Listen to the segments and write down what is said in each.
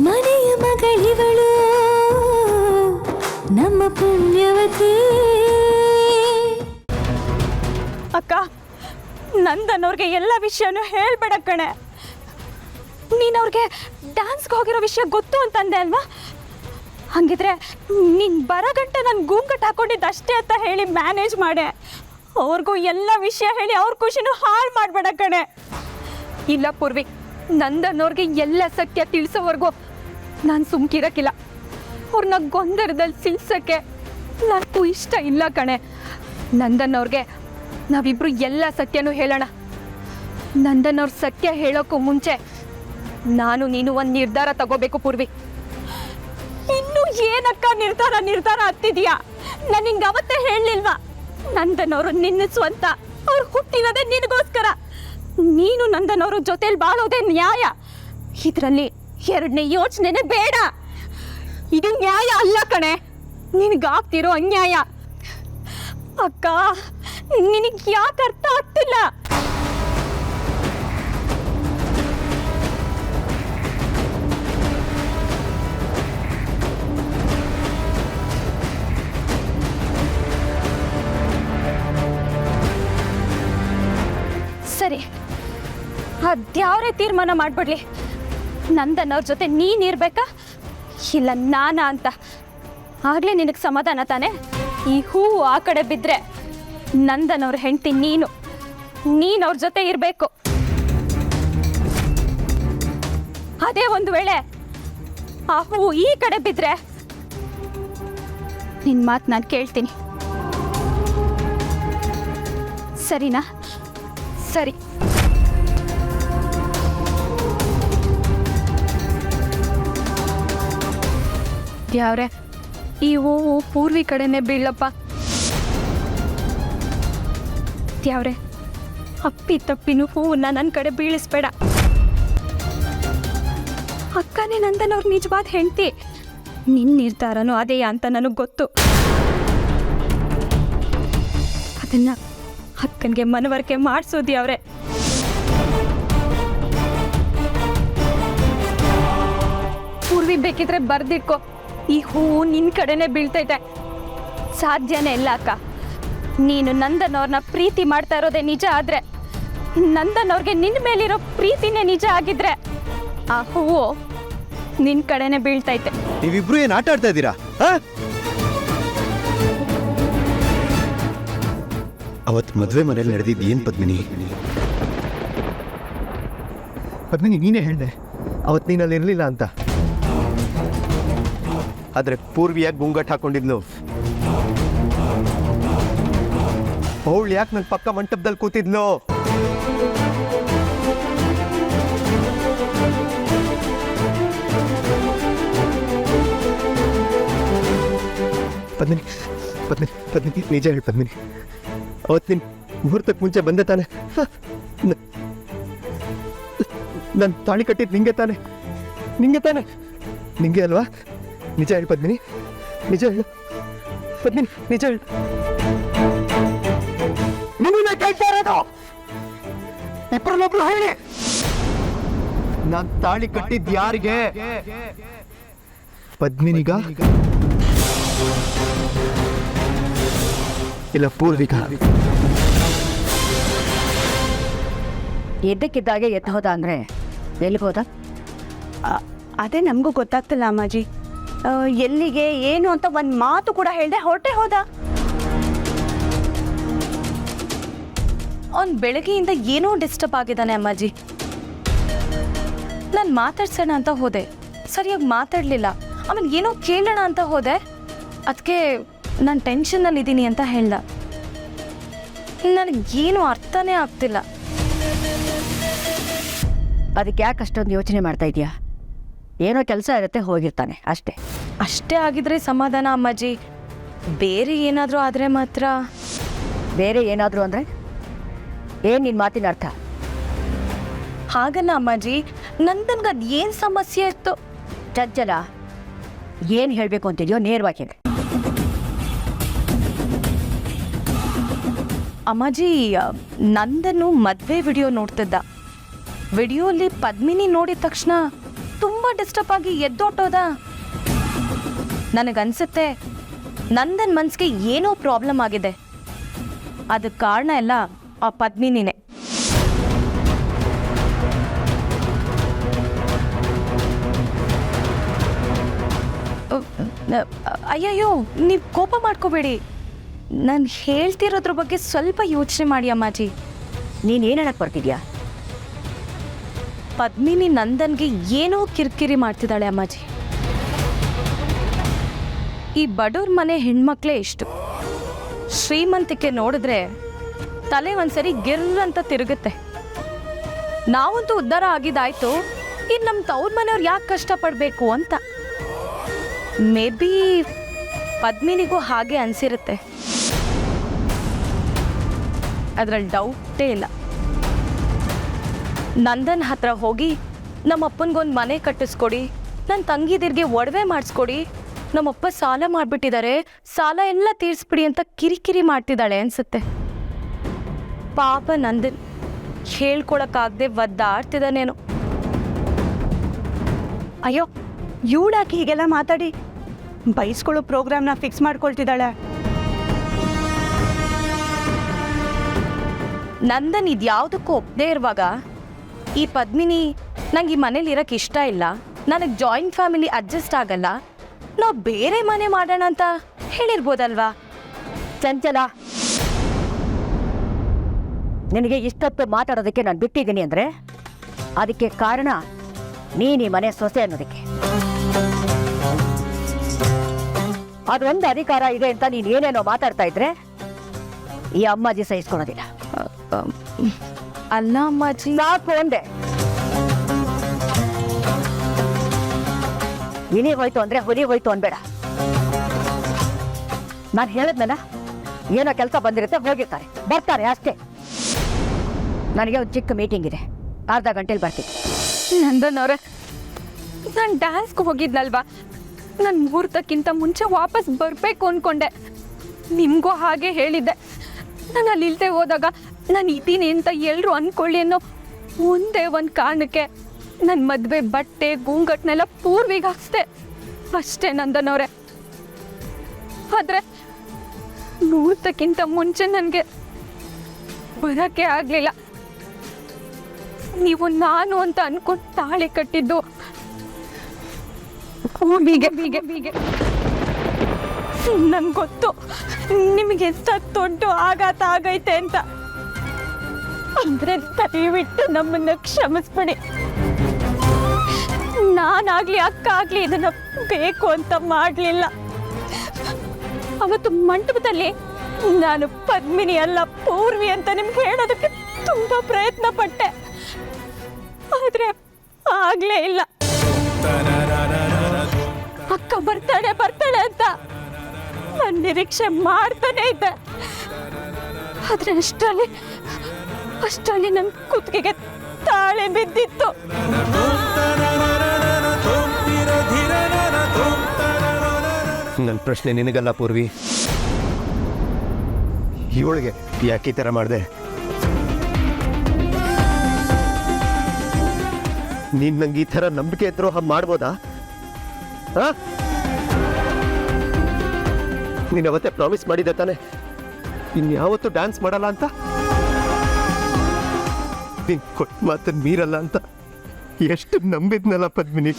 ಮನೆಯ ಮಗಳಿವಳು ನಮ್ಮ ಪುಣ್ಯವತಿ. ಅಕ್ಕ, ನಂದನ್ನವ್ರಿಗೆ ಎಲ್ಲ ವಿಷಯನೂ ಹೇಳ್ಬೇಡ ಕಣೆ. ನೀನು ಅವ್ರಿಗೆ ಡ್ಯಾನ್ಸ್ಗೆ ಹೋಗಿರೋ ವಿಷಯ ಗೊತ್ತು ಅಂತಂದೆ ಅಲ್ವಾ? ಹಂಗಿದ್ರೆ ನೀನು ಬರೋ ಗಂಟೆ ನಾನು ಗೂಂಗಟ್ ಹಾಕೊಂಡಿದ್ದು ಅಷ್ಟೇ ಅಂತ ಹೇಳಿ ಮ್ಯಾನೇಜ್ ಮಾಡೆ. ಅವ್ರಿಗೂ ಎಲ್ಲ ವಿಷಯ ಹೇಳಿ ಅವ್ರ ಖುಷಿನೂ ಹಾಳು ಮಾಡಬೇಡ ಕಣೆ. ಇಲ್ಲ ಪೂರ್ವಿ, ನಂದನ್ನವ್ರಿಗೆ ಎಲ್ಲ ಸತ್ಯ ತಿಳಿಸೋವರೆಗೂ ನಾನು ಸುಮ್ಕಿರಕ್ಕಿಲ್ಲ. ಅವ್ರನ್ನ ಗೊಂದರದಲ್ಲಿ ಸಿಲ್ಸೋಕ್ಕೆ ನನಗೂ ಇಷ್ಟ ಇಲ್ಲ ಕಣೆ. ನಂದನ್ನವ್ರಿಗೆ ನಾವಿಬ್ರು ಎಲ್ಲ ಸತ್ಯನೂ ಹೇಳೋಣ. ನಂದನ್ನವ್ರ ಸತ್ಯ ಹೇಳೋಕ್ಕೂ ಮುಂಚೆ ನಾನು ನೀನು ಒಂದು ನಿರ್ಧಾರ ತಗೋಬೇಕು ಪೂರ್ವಿ. ಇನ್ನು ಏನಕ್ಕ ನಿರ್ಧಾರ ಹತ್ತಿದ್ಯಾ? ನಾನು ಹಿಂಗೆ ಅವತ್ತೇ ಹೇಳಲಿಲ್ವಾ? ನಂದನ್ನವರು ನಿನ್ನ ಸ್ವಂತ, ಅವ್ರು ಹುಟ್ಟಿರೋದೇ ನಿನಗೋಸ್ಕರ. ನೀನು ನಂದನ್ನವ್ರ ಜೊತೆಲಿ ಬಾಳೋದೇ ನ್ಯಾಯ. ಇದರಲ್ಲಿ ಎರಡನೇ ಯೋಚನೆನೇ ಬೇಡ. ಇದು ನ್ಯಾಯ ಅಲ್ಲ ಕಣೆ, ನಿನಗಾಗ್ತಿರೋ ಅನ್ಯಾಯ. ಅಕ್ಕ, ನಿನಗೆ ಯಾಕೆ ಅರ್ಥ ಆಗ್ತಿಲ್ಲ? ಸರಿ, ಅದ್ಯಾವ್ರೇ ತೀರ್ಮಾನ ಮಾಡ್ಬಿಡ್ಲಿ, ನಂದನ್ನವ್ರ ಜೊತೆ ನೀನಿರ್ಬೇಕಾ ಇಲ್ಲ ನಾನಾ ಅಂತ. ಆಗ್ಲೇ ನಿನಗೆ ಸಮಾಧಾನ ತಾನೆ? ಈ ಹೂವು ಆ ಕಡೆ ಬಿದ್ದರೆ ನಂದನ್ನವ್ರ ಹೆಂಡತಿ ನೀನು ಅವ್ರ ಜೊತೆ ಇರಬೇಕು. ಅದೇ ಒಂದು ವೇಳೆ ಆ ಹೂವು ಈ ಕಡೆ ಬಿದ್ದರೆ ನಿನ್ನ ಮಾತು ನಾನು ಕೇಳ್ತೀನಿ. ಸರಿನಾ? ಸರಿ. ಯಾವ್ರೆ, ಈ ಹೂವು ಪೂರ್ವಿ ಕಡೆನೇ ಬೀಳಪ್ಪ. ಯಾವ್ರೆ, ಅಪ್ಪಿ ತಪ್ಪಿನೂ ಹೂವನ್ನ ನನ್ನ ಕಡೆ ಬೀಳಿಸ್ಬೇಡ. ಅಕ್ಕನೇ ನಂದನ್ನವ್ರ ನಿಜವಾದ ಹೆಂಡತಿ. ನಿನ್ನ ನಿರ್ಧಾರನೂ ಅದೇ ಅಂತ ನನಗೆ ಗೊತ್ತು. ಅದನ್ನ ಅಕ್ಕನಿಗೆ ಮನವರಿಕೆ ಮಾಡಿಸೋದು ಯಾವ್ರೆ. ಪೂರ್ವಿ ಬೇಕಿದ್ರೆ ಬರ್ದಿಟ್ಕೋ, ಈ ಹೂವು ನಿನ್ನ ಕಡೆನೇ ಬೀಳ್ತೈತೆ. ಸಾಧ್ಯನೇ ಇಲ್ಲ ಅಕ್ಕ. ನೀನು ನಂದನ್ನವ್ರನ್ನ ಪ್ರೀತಿ ಮಾಡ್ತಾ ಇರೋದೇ ನಿಜ ಆದರೆ, ನಂದನ್ನವ್ರಿಗೆ ನಿನ್ನ ಮೇಲಿರೋ ಪ್ರೀತಿನೇ ನಿಜ ಆಗಿದ್ರೆ ಆ ಹೂವು ನಿನ್ನ ಕಡೆನೇ ಬೀಳ್ತೈತೆ. ನೀವಿಬ್ರು ಏನು ಆಟ ಆಡ್ತಾ ಇದ್ದೀರಾ? ಅವತ್ತು ಮದುವೆ ಮನೇಲಿ ನಡೆದಿದ್ದು ಏನು ಪದ್ಮಿನಿ? ಪದ್ಮಿನಿ, ನೀನೇ ಹೇಳಿದೆ ಅವತ್ತು ನೀನಲ್ಲಿ ಇರಲಿಲ್ಲ ಅಂತ. ಆದರೆ ಪೂರ್ವಿಯಾಗಿ ಗುಂಗಟ್ ಹಾಕೊಂಡಿದ್ಲು. ಅವಳು ಯಾಕೆ ನನ್ನ ಪಕ್ಕ ಮಂಟಪದಲ್ಲಿ ಕೂತಿದ್ಲು? ಪದ್ಮಿನಿ ಪದ್ಮಿನಿ ಪದ್ಮಿನಿ ನಿಜ ಹೇಳಿ ಪದ್ಮಿನಿ, ಅವತ್ತು ನಿನ್ನ ಮುಹೂರ್ತಕ್ಕೆ ಮುಂಚೆ ಬಂದೆ ತಾನೆ? ನಾನು ತಾಳಿ ಕಟ್ಟಿದ್ದು ನಿಂಗೆ ತಾನೆ? ನಿಂಗೆ ಅಲ್ವಾ? ನಿಜ ಹೇಳಿ ಪದ್ಮಿನಿ, ನಿಜ ಹೇಳು ಪದ್ಮಿನಿ, ನಿಜ ಹೇಳು. ನಿನ್ನ ಕೇಳ್ತಾ ಇರೋದು, ಇಬ್ಬರಲ್ಲೊಬ್ರು ಹೇಳಿ, ನಾನು ತಾಳಿ ಕಟ್ಟಿದ್ದು ಯಾರಿಗೆ? ಪದ್ಮಿನಿಗ ಇಲ್ಲ ಪೂರ್ವಿಕ? ಎದ್ದಕ್ಕಿದ್ದಾಗೆ ಎದ್ದು ಹೋದ ಅಂದರೆ ಎಲ್ಲಿಗೆ ಹೋದ? ಅದೇ ನಮಗೂ ಗೊತ್ತಾಗ್ತಿಲ್ಲ ಅಮ್ಮಾಜಿ. ಎಲ್ಲಿಗೆ ಏನು ಅಂತ ಒಂದು ಮಾತು ಕೂಡ ಹೇಳ್ದೆ ಹೊರಟೆ ಹೋದ. ಅವ್ನು ಬೆಳಗ್ಗೆಯಿಂದ ಏನೋ ಡಿಸ್ಟರ್ಬ್ ಆಗಿದ್ದಾನೆ ಅಮ್ಮಾಜಿ. ನಾನು ಮಾತಾಡ್ಸೋಣ ಅಂತ ಹೋದೆ, ಸರಿಯಾಗಿ ಮಾತಾಡಲಿಲ್ಲ. ಆಮೇಲೆ ಏನೋ ಕೇಳೋಣ ಅಂತ ಹೋದೆ, ಅದಕ್ಕೆ ನಾನು ಟೆನ್ಷನ್ನಲ್ಲಿದ್ದೀನಿ ಅಂತ ಹೇಳ್ದ. ನನಗೇನು ಅರ್ಥನೇ ಆಗ್ತಿಲ್ಲ. ಅದಕ್ಕೆ ಯಾಕೆ ಅಷ್ಟೊಂದು ಯೋಚನೆ ಮಾಡ್ತಾ ಇದೆಯಾ? ಏನೋ ಕೆಲಸ ಇರುತ್ತೆ, ಹೋಗಿರ್ತಾನೆ ಅಷ್ಟೇ. ಅಷ್ಟೇ ಆಗಿದ್ರೆ ಸಮಾಧಾನ ಅಮ್ಮಾಜಿ. ಬೇರೆ ಏನಾದರೂ ಆದರೆ ಮಾತ್ರ. ಬೇರೆ ಏನಾದರೂ ಅಂದರೆ ಏನು ನಿನ್ನ ಮಾತಿನ ಅರ್ಥ? ಹಾಗಲ್ಲ ಅಮ್ಮಾಜಿ, ನಂದನ್ಗೆ ಅದು ಏನು ಸಮಸ್ಯೆ ಇತ್ತು? ಚಜ್ಜಲ, ಏನು ಹೇಳಬೇಕು ಅಂತಿದೆಯೋ ನೇರವಾಗಿ ಹೇಳಿ. ಅಮ್ಮಾಜಿ, ನಂದನ್ನು ಮದುವೆ ವಿಡಿಯೋ ನೋಡ್ತಿದ್ದ. ವಿಡಿಯೋಲಿ ಪದ್ಮಿನಿ ನೋಡಿದ ತಕ್ಷಣ ತುಂಬ ಡಿಸ್ಟರ್ಬ್ ಆಗಿ ಎದ್ದೊಟ್ಟೋದ. ನನಗನ್ಸುತ್ತೆ ನಂದನ್ ಮನ್ಸಿಗೆ ಏನೋ ಪ್ರಾಬ್ಲಮ್ ಆಗಿದೆ. ಅದಕ್ಕೆ ಕಾರಣ ಎಲ್ಲ ಆ ಪದ್ಮಿನಿನೇ. ಅಯ್ಯಯ್ಯೋ, ನೀವು ಕೋಪ ಮಾಡ್ಕೋಬೇಡಿ. ನಾನು ಹೇಳ್ತಿರೋದ್ರ ಬಗ್ಗೆ ಸ್ವಲ್ಪ ಯೋಚನೆ ಮಾಡಿ ಅಮ್ಮಾಜಿ. ನೀನೇನು ಹೇಳಕ್ಕೆ ಬರ್ತಿದ್ಯಾ? ಪದ್ಮಿನಿ ನಂದನ್ಗೆ ಏನೋ ಕಿರಿಕಿರಿ ಮಾಡ್ತಿದ್ದಾಳೆ ಅಮ್ಮಾಜಿ. ಈ ಬಡವ್ರ ಮನೆ ಹೆಣ್ಮಕ್ಳೇ ಇಷ್ಟು. ಶ್ರೀಮಂತಿಕೆ ನೋಡಿದ್ರೆ ತಲೆ ಒಂದ್ಸರಿ ಗಿರ್ರಂತ ತಿರುಗುತ್ತೆ. ನಾವಂತೂ ಉದ್ಧಾರ ಆಗಿದ್ದಾಯ್ತು, ಇನ್ನು ನಮ್ಮ ತವ್ರ ಮನೆಯವ್ರು ಯಾಕೆ ಕಷ್ಟಪಡಬೇಕು ಅಂತ. ಮೇ ಬಿ ಪದ್ಮಿನಿಗೂ ಹಾಗೆ ಅನಿಸಿರುತ್ತೆ, ಅದರಲ್ಲಿ ಡೌಟೇ ಇಲ್ಲ. ನಂದನ್ ಹತ್ರ ಹೋಗಿ ನಮ್ಮ ಅಪ್ಪನಿಗೊಂದು ಮನೆ ಕಟ್ಟಿಸ್ಕೊಡಿ, ನನ್ನ ತಂಗಿದಿರ್ಗೆ ಒಡವೆ ಮಾಡಿಸ್ಕೊಡಿ, ನಮ್ಮಪ್ಪ ಸಾಲ ಮಾಡಿಬಿಟ್ಟಿದ್ದಾರೆ, ಸಾಲ ಎಲ್ಲ ತೀರಿಸ್ಬಿಡಿ ಅಂತ ಕಿರಿಕಿರಿ ಮಾಡ್ತಿದ್ದಾಳೆ ಅನ್ಸುತ್ತೆ. ಪಾಪ ನಂದನ್ ಹೇಳ್ಕೊಳಕ್ಕಾಗದೆ ಒದ್ದಾಡ್ತಿದ್ದಾನೇನು. ಅಯ್ಯೋ, ಇವಳಾಕಿ ಹೀಗೆಲ್ಲ ಮಾತಾಡಿ ಬೈಸ್ಕೊಳ್ಳೋ ಪ್ರೋಗ್ರಾಮ್ನ ಫಿಕ್ಸ್ ಮಾಡ್ಕೊಳ್ತಿದ್ದಾಳೆ. ನಂದನ್ ಇದ್ಯಾವುದಕ್ಕೂ ಒಪ್ಪದೇ ಇರುವಾಗ ಈ ಪದ್ಮಿನಿ ನಂಗೆ ಈ ಮನೇಲಿ ಇರೋಕ್ಕೆ ಇಷ್ಟ ಇಲ್ಲ, ನನಗೆ ಜಾಯಿಂಟ್ ಫ್ಯಾಮಿಲಿ ಅಡ್ಜಸ್ಟ್ ಆಗಲ್ಲ, ನಾವು ಬೇರೆ ಮನೆ ಮಾಡೋಣ ಅಂತ ಹೇಳಿರ್ಬೋದಲ್ವಾ? ಚಂಚಲ, ನಿನಗೆ ಇಷ್ಟೊತ್ತು ಮಾತಾಡೋದಕ್ಕೆ ನಾನು ಬಿಟ್ಟಿದ್ದೀನಿ ಅಂದರೆ ಅದಕ್ಕೆ ಕಾರಣ ನೀನು ಈ ಮನೆ ಸೊಸೆ ಅನ್ನೋದಕ್ಕೆ. ಅದೊಂದು ಅಧಿಕಾರ ಇದೆ ಅಂತ ನೀನು ಏನೇನೋ ಮಾತಾಡ್ತಾ ಇದ್ರೆ ಈ ಅಮ್ಮಾಜಿ ಸಹಿಸ್ಕೊಳೋದಿಲ್ಲ. ಅಲ್ಲ ಅಮ್ಮಾಜಿ, ಸಾಕು ಒಂದೇ. ಇನಿ ಹೋಯ್ತು ಅಂದರೆ ಹುಲಿ ಹೋಯ್ತು ಅನ್ಬೇಡ. ನಾನು ಹೇಳಿದ್ನಲ್ಲ, ಏನೋ ಕೆಲಸ ಬಂದಿರುತ್ತೆ, ಹೋಗಿರ್ತಾರೆ, ಬರ್ತಾರೆ ಅಷ್ಟೇ. ನನಗೆ ಒಂದು ಚಿಕ್ಕ ಮೀಟಿಂಗ್ ಇದೆ, ಅರ್ಧ ಗಂಟೆಲಿ ಬರ್ತೀನಿ. ನಂದನ್ ಅವರೇ, ನಾನು ಡ್ಯಾನ್ಸ್ಗೆ ಹೋಗಿದ್ನಲ್ವಾ, ನಾನು ಮುಹೂರ್ತಕ್ಕಿಂತ ಮುಂಚೆ ವಾಪಸ್ ಬರಬೇಕು ಅಂದ್ಕೊಂಡೆ. ನಿಮಗೂ ಹಾಗೆ ಹೇಳಿದ್ದೆ. ನಾನು ಅಲ್ಲಿ ಇಲ್ಲದೆ ಹೋದಾಗ ನಾನು ಇದ್ದೀನಿ ಅಂತ ಎಲ್ಲರೂ ಅಂದ್ಕೊಳ್ಳಿ ಅನ್ನೋ ಒಂದೇ ಒಂದು ಕಾರಣಕ್ಕೆ ನನ್ನ ಮದುವೆ ಬಟ್ಟೆ ಗೂಂಗಟ್ನೆಲ್ಲ ಪೂರ್ವಿಗೆ ಹಾಕ್ಸ್ದೆ ಅಷ್ಟೇ ನಂದನ್ ಅವರೇ. ಆದರೆ ಮುಹೂರ್ತಕ್ಕಿಂತ ಮುಂಚೆ ನನಗೆ ಬರೋಕ್ಕೆ ಆಗಲಿಲ್ಲ. ನೀವು ನಾನು ಅಂತ ಅನ್ಕೊಂಡು ತಾಳಿ ಕಟ್ಟಿದ್ದು ಬೀಗೆ ನಂಗೆ ಗೊತ್ತು ನಿಮಗೆ ಎಷ್ಟು ದೊಡ್ಡ ಆಘಾತ ಆಗೈತೆ ಅಂತ. ಅಂದ್ರೆ ದಯವಿಟ್ಟು ನಮ್ಮನ್ನ ಕ್ಷಮಿಸ್ಬಿಡಿ. ನಾನಾಗ್ಲಿ ಅಕ್ಕ ಆಗ್ಲಿ ಇದನ್ನ ಬೇಕು ಅಂತ ಮಾಡಲಿಲ್ಲ. ಅವತ್ತು ಮಂಟಪದಲ್ಲಿ ನಾನು ಪದ್ಮಿನಿ ಅಲ್ಲ ಪೂರ್ವಿ ಅಂತ ನಿಮ್ಗೆ ಹೇಳೋದಕ್ಕೆ ತುಂಬಾ ಪ್ರಯತ್ನ ಪಟ್ಟೆ, ಆದ್ರೆ ಆಗ್ಲೇ ಇಲ್ಲ. ಅಕ್ಕ ಬರ್ತಾಳೆ ಅಂತ ನಾನು ನಿರೀಕ್ಷೆ ಮಾಡ್ತಾನೆ ಇದ್ದೆ. ಆದ್ರೆ ಅಷ್ಟರಲ್ಲಿ ನನ್ನ ಕುತ್ತಿಗೆಗೆ ತಾಳೆ ಬಿದ್ದಿತ್ತು. ನನ್ನ ಪ್ರಶ್ನೆ ನಿನಗಲ್ಲ ಪೂರ್ವಿ, ಇವಳಿಗೆ ಯಾಕೆ ಈ ಥರ ಮಾಡಿದೆ? ನೀನು ನಂಗೆ ಈ ಥರ ನಂಬಿಕೆ ದ್ರೋಹ ಮಾಡ್ಬೋದಾ? ನೀನು ಅವತ್ತೇ ಪ್ರಾಮಿಸ್ ಮಾಡಿದ್ದೆ ತಾನೆ ಇನ್ಯಾವತ್ತೂ ಡ್ಯಾನ್ಸ್ ಮಾಡಲ್ಲ ಅಂತ? ನೀನು ಕೊಟ್ಟ ಮಾತನ್ನು ಮೀರಲ್ಲ ಅಂತ ಎಷ್ಟು ನಂಬಿದ್ನಲ್ಲ ಪದ್ಮಿನಿ.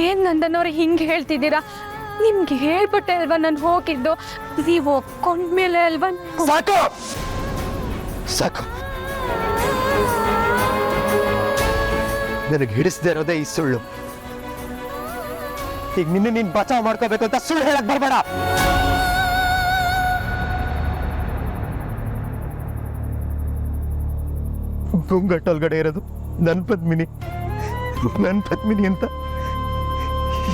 ಏನ್ ನಂದನವ್ರು ಹಿಂಗೆ ಹೇಳ್ತಿದ್ದೀರಾ? ನಿಮ್ಗೆ ಹೇಳ್ಬಿಟ್ಟೆ ಅಲ್ವಾ ನಾನು ಹೋಗಿದ್ದು, ನೀವು ಒಪ್ಕೊಂಡ್ಮೇಲೆ ಅಲ್ವಾ? ಸಾಕು ಸಾಕು, ನನಗೆ ಹಿಡಿಸದೇ ಇರೋದೇ ಈ ಸುಳ್ಳು. ಈಗ ನೀನು ಬಚಾವ್ ಮಾಡ್ಕೋಬೇಕು ಅಂತ ಸುಳ್ಳು ಹೇಳಕ್ ಬರ್ಬೇಡ. ಗುಂಗಟ್ಟೊಳಗಡೆ ಇರೋದು ನನ್ನ ಪದ್ಮಿನಿ ಅಂತ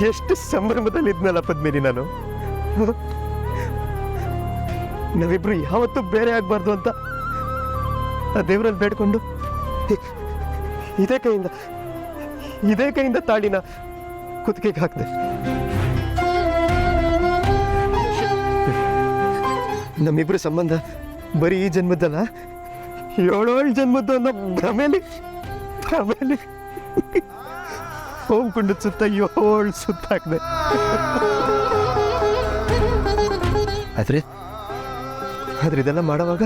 ಎಷ್ಟು ಸಂಭ್ರಮದಲ್ಲಿದ್ನಲ್ಲ ಪದ್ಮಿನಿ ನಾನು. ನಾವಿಬ್ರು ಯಾವತ್ತೂ ಬೇರೆ ಆಗ್ಬಾರ್ದು ಅಂತ ಆ ದೇವರಲ್ಲಿ ಬೇಡ್ಕೊಂಡು ಇದೇ ಕೈಯಿಂದ ತಾಳಿನ ಕುತ್ತಿಗೆಗೆ ಹಾಕಿದೆ. ನಮ್ಮಿಬ್ರು ಸಂಬಂಧ ಬರೀ ಈ ಜನ್ಮದ್ದಲ್ಲ, 7 ಜನ್ಮದ್ದು ಅನ್ನೋ ಭ್ರಮೇಲಿ ಹೋಗ್ಕೊಂಡು ಸುತ್ತ 7 ಸುತ್ತ ಹಾಕಿದೆ. ಆದ್ರೆ ಇದೆಲ್ಲ ಮಾಡೋವಾಗ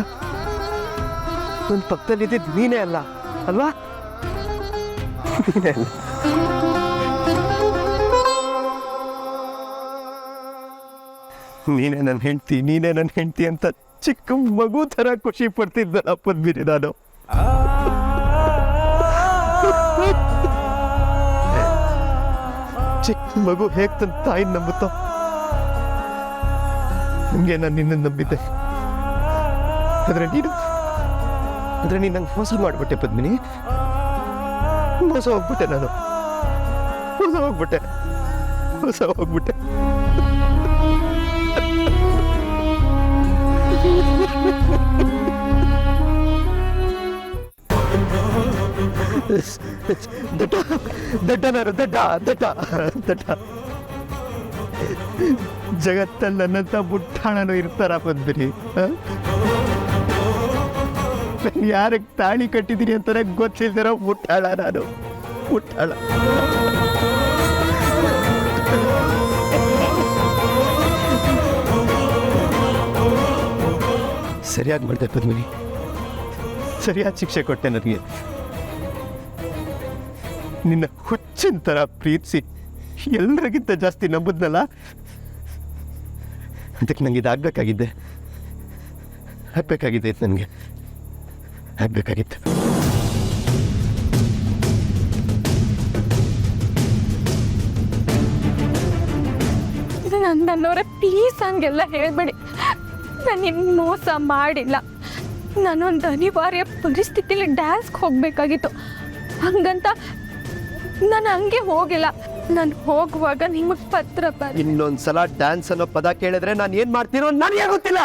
ನನ್ನ ಪಕ್ಕದಲ್ಲಿದ್ದಿದ್ದು ನೀನೇ ಅಲ್ವಾ? ನೀನೇ ಅಲ್ಲ. ನೀನೇ ನನ್ನ ಹೆಂಡತಿ ಅಂತ ಚಿಕ್ಕ ಮಗು ಥರ ಖುಷಿ ಪಡ್ತಿದ್ದಲ್ಲ ಪದ್ಮಿನಿ ನಾನು. ಚಿಕ್ಕ ಮಗು ಹೇಗೆ ತನ್ನ ತಾಯಿನ ನಂಬುತ್ತೋ ಹಂಗೆ ನಾನು ನಿನ್ನ ನಂಬಿದ್ದೆ. ಆದ್ರೆ ನೀನು ನಂಗೆ ಮೋಸ ಮಾಡಿಬಿಟ್ಟೆ ಪದ್ಮಿನಿ. ಮೋಸ ಹೋಗ್ಬಿಟ್ಟೆ. ದಡ್ಡ ಜಗತ್ತಲ್ಲಿ ನನ್ನಂತ ಬುಟ್ಟಾಣನು ಇರ್ತಾರ ಪದ್ಮಿನಿ. ಯಾರಿಗೆ ತಾಳಿ ಕಟ್ಟಿದ್ದೀನಿ ಅಂತಾನೆ ಗೊತ್ತಿಲ್ದಿರೋ ಮುಟ್ಟಾಳ ನಾನು. ಸರಿಯಾಗಿ ಮಾಡಿದೆ ಪದ್ಮಿನಿ, ಸರಿಯಾದ ಶಿಕ್ಷೆ ಕೊಟ್ಟೆ ನನಗೆ. ನಿನ್ನ ಹುಚ್ಚಿನ ಥರ ಪ್ರೀತಿಸಿ ಎಲ್ಲರಿಗಿಂತ ಜಾಸ್ತಿ ನಂಬುದ್ನಲ್ಲ, ಅದಕ್ಕೆ ನಂಗೆ ಇದಾಗಬೇಕಾಗಿದ್ದೆ. ನನಗೆ ಆಗಬೇಕಾಗಿತ್ತು. ನನ್ನವರೇ ಪ್ಲೀಸ್ ಹಂಗೆಲ್ಲ ಹೇಳ್ಬೇಡಿ. ನಾನು ನಿಮ್ಗೆ ಮೋಸ ಮಾಡಿಲ್ಲ. ನಾನೊಂದು ಅನಿವಾರ್ಯ ಪರಿಸ್ಥಿತಿಲಿ ಡ್ಯಾನ್ಸ್ಗೆ ಹೋಗಬೇಕಾಗಿತ್ತು. ಹಂಗಂತ ನಾನು ಹಂಗೆ ಹೋಗಿಲ್ಲ. ನಾನು ಹೋಗುವಾಗ ನಿಮಗೆ ಪತ್ರ ಇನ್ನೊಂದ್ಸಲ ಡ್ಯಾನ್ಸ್ ಅನ್ನೋ ಪದ ಕೇಳಿದ್ರೆ ನಾನು ಏನು ಮಾಡ್ತೀನೋ ನನಗೆ ಗೊತ್ತಿಲ್ಲ.